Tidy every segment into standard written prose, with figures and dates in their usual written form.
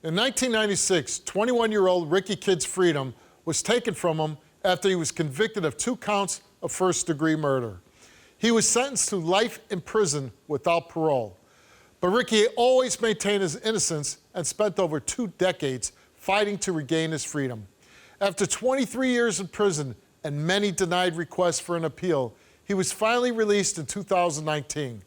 In 1996, 21-year-old Ricky Kidd's freedom was taken from him after he was convicted of 2 counts of first-degree murder. He was sentenced to life in prison without parole. But Ricky always maintained his innocence and spent over 2 decades fighting to regain his freedom. After 23 years in prison and many denied requests for an appeal, he was finally released in 2019.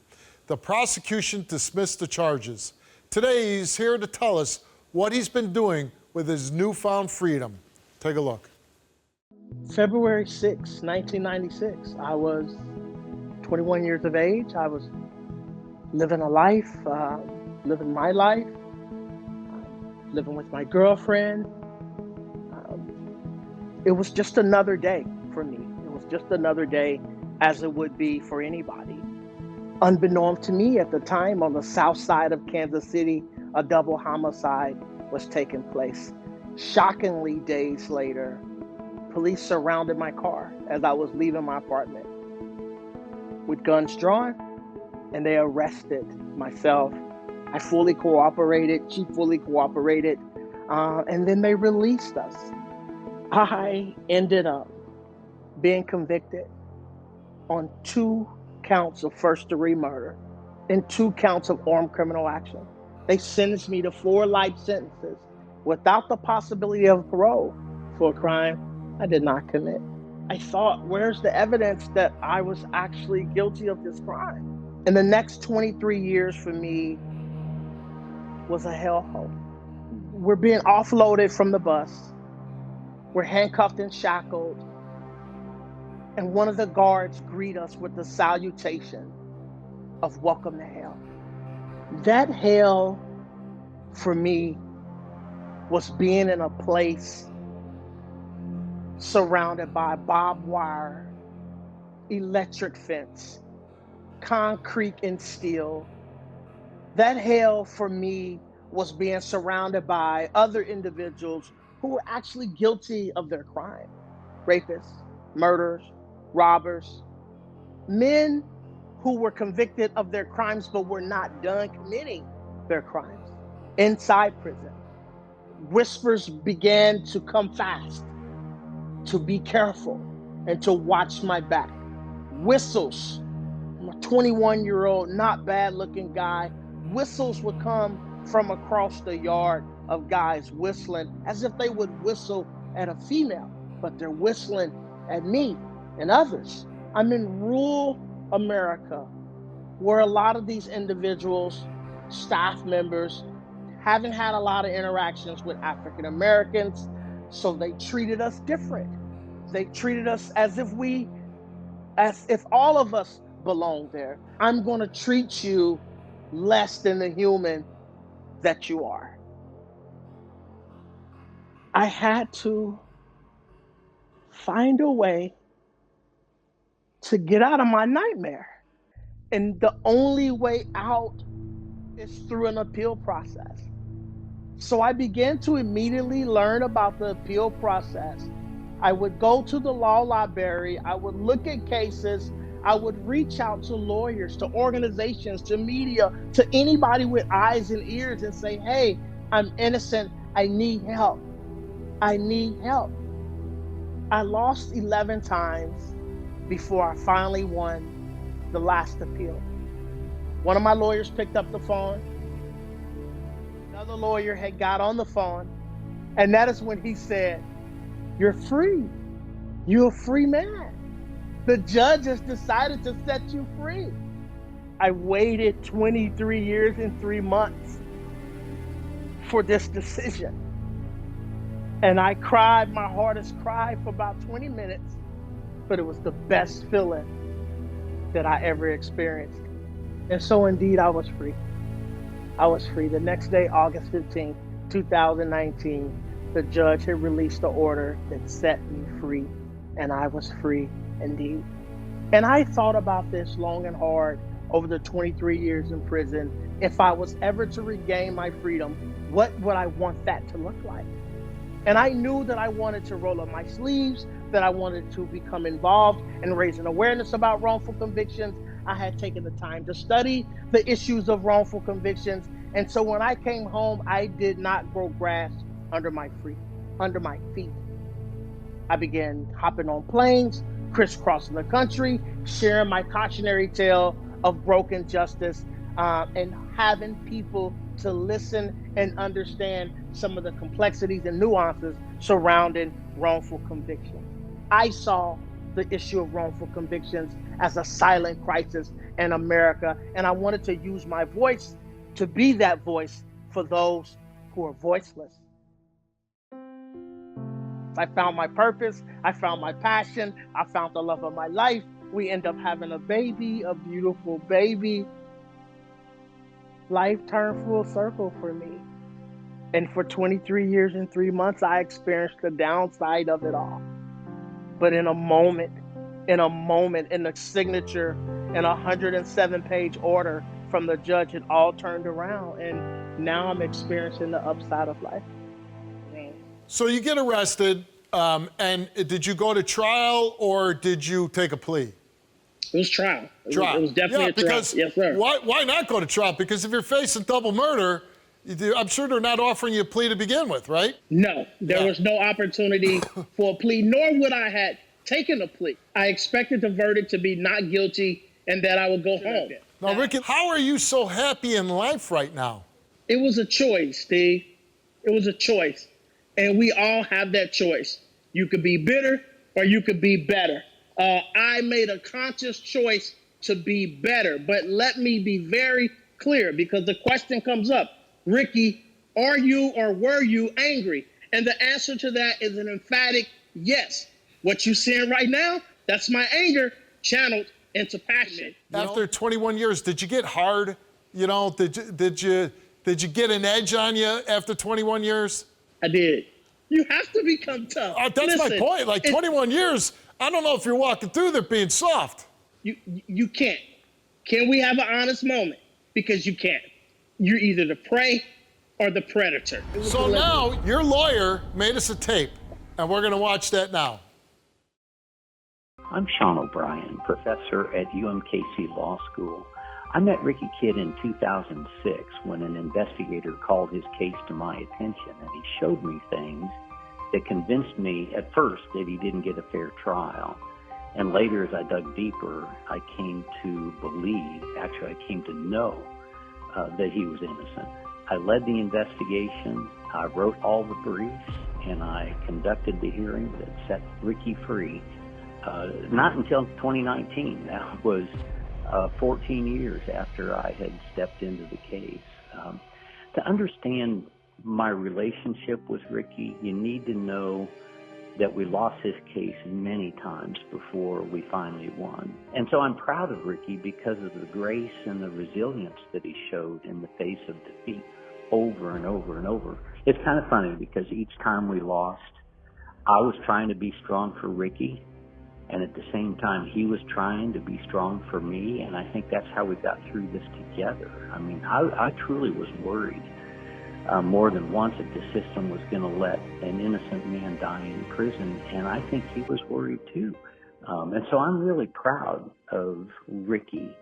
The prosecution dismissed the charges. Today, he's here to tell us what he's been doing with his newfound freedom. Take a look. February 6, 1996, I was 21 years of age. I was living a life, living my life, living with my girlfriend. It was just another day for me. It was just another day, as it would be for anybody. Unbeknownst to me at the time, on the south side of Kansas City, a double homicide was taking place. Shockingly, days later, police surrounded my car as I was leaving my apartment with guns drawn, and they arrested myself. I fully cooperated, she fully cooperated, and then they released us. I ended up being convicted on 2 counts of first-degree murder and 2 counts of armed criminal action. They sentenced me to 4 life sentences without the possibility of parole for a crime I did not commit. I thought, where's the evidence that I was actually guilty of this crime? And the next 23 years for me was a hellhole. We're being offloaded from the bus. We're handcuffed and shackled. And one of the guards greet us with the salutation of welcome to hell. That hell for me was being in a place surrounded by barbed wire, electric fence, concrete and steel. That hell for me was being surrounded by other individuals who were actually guilty of their crime. Rapists, murderers, robbers, men who were convicted of their crimes but were not done committing their crimes. Inside prison, whispers began to come fast, to be careful and to watch my back. Whistles. I'm a 21-year-old, not bad looking guy. Whistles would come from across the yard of guys whistling as if they would whistle at a female, but they're whistling at me and others. I'm in rural America, where a lot of these individuals, staff members, haven't had a lot of interactions with African Americans, so they treated us different. They treated us as if all of us belong there. I'm going to treat you less than the human that you are. I had to find a way to get out of my nightmare. And the only way out is through an appeal process. So I began to immediately learn about the appeal process. I would go to the law library, I would look at cases, I would reach out to lawyers, to organizations, to media, to anybody with eyes and ears and say, hey, I'm innocent, I need help. I need help. I lost 11 times before I finally won the last appeal. One of my lawyers picked up the phone. Another lawyer had got on the phone, and that is when he said, you're free. You're a free man. The judge has decided to set you free. I waited 23 years and 3 months for this decision. And I cried my hardest cry for about 20 minutes, but it was the best feeling that I ever experienced. And so indeed, I was free. I was free. The next day, August 15, 2019, the judge had released the order that set me free, and I was free indeed. And I thought about this long and hard over the 23 years in prison. If I was ever to regain my freedom, what would I want that to look like? And I knew that I wanted to roll up my sleeves, that I wanted to become involved in raising awareness about wrongful convictions. I had taken the time to study the issues of wrongful convictions, And so when I came home, I did not grow grass under my feet. I began hopping on planes, crisscrossing the country, sharing my cautionary tale of broken justice, and having people to listen and understand some of the complexities and nuances surrounding wrongful convictions. I saw the issue of wrongful convictions as a silent crisis in America, and I wanted to use my voice to be that voice for those who are voiceless. I found my purpose. I found my passion. I found the love of my life. We end up having a baby, a beautiful baby. Life turned full circle for me. And for 23 years and 3 months, I experienced the downside of it all. But in a moment, in the signature, in a 107-page order from the judge, it all turned around. And now I'm experiencing the upside of life. So you get arrested, and did you go to trial or did you take a plea? It was trial. It was definitely a trial. Because yes, sir. Why not go to trial? Because if you're facing double murder, I'm sure they're not offering you a plea to begin with, right? No, there was no opportunity for a plea, nor would I have taken a plea. I expected the verdict to be not guilty and that I would go home. Now, Ricky, how are you so happy in life right now? It was a choice, Steve. It was a choice. And we all have that choice. You could be bitter or you could be better. I made a conscious choice to be better. But let me be very clear, because the question comes up, Ricky, are you or were you angry? And the answer to that is an emphatic yes. What you're seeing right now, that's my anger channeled into passion. After 21 years, did you get hard? You know, did you get an edge on you after 21 years? I did. You have to become tough. That's my point. Like 21 years, I don't know if you're walking through there being soft. You can't. Can we have an honest moment? Because you can't. You're either the prey or the predator. So now your lawyer made us a tape, and we're going to watch that now. I'm Sean O'Brien, professor at UMKC Law School. I met Ricky Kidd in 2006 when an investigator called his case to my attention, and he showed me things that convinced me at first that he didn't get a fair trial. And later, as I dug deeper, I came to believe, actually I came to know that he was innocent. I led the investigation, I wrote all the briefs, and I conducted the hearing that set Ricky free. Not until 2019. That was 14 years after I had stepped into the case. To understand my relationship with Ricky, you need to know that we lost this case many times before we finally won. And so I'm proud of Ricky because of the grace and the resilience that he showed in the face of defeat over and over and over. It's kind of funny because each time we lost, I was trying to be strong for Ricky, and at the same time, he was trying to be strong for me, and I think that's how we got through this together. I mean, I truly was worried more than once that the system was going to let an innocent man die in prison, and I think he was worried too. And so I'm really proud of Ricky,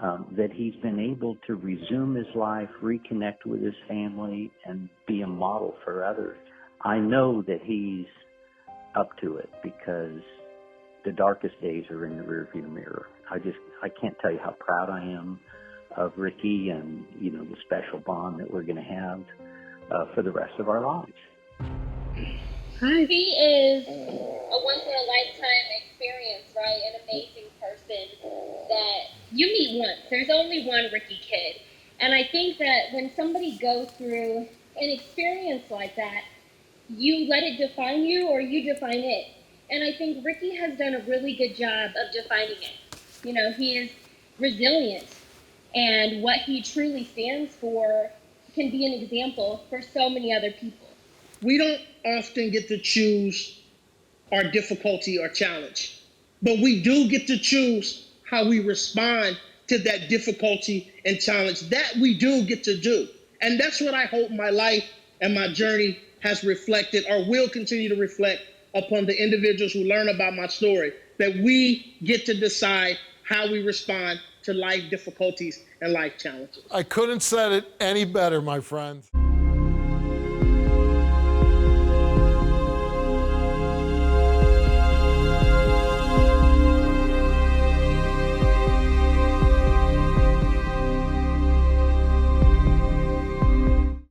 that he's been able to resume his life, reconnect with his family, and be a model for others. I know that he's up to it because the darkest days are in the rearview mirror. I can't tell you how proud I am of Ricky and, you know, the special bond that we're going to have for the rest of our lives. He is a once-in-a-lifetime experience, right? An amazing person that you meet once. There's only one Ricky Kidd. And I think that when somebody goes through an experience like that, you let it define you or you define it. And I think Ricky has done a really good job of defining it. You know, he is resilient, and what he truly stands for can be an example for so many other people. We don't often get to choose our difficulty or challenge, but we do get to choose how we respond to that difficulty and challenge. That we do get to do. And that's what I hope my life and my journey has reflected or will continue to reflect upon the individuals who learn about my story, that we get to decide how we respond to life difficulties and life challenges. I couldn't said it any better, my friend.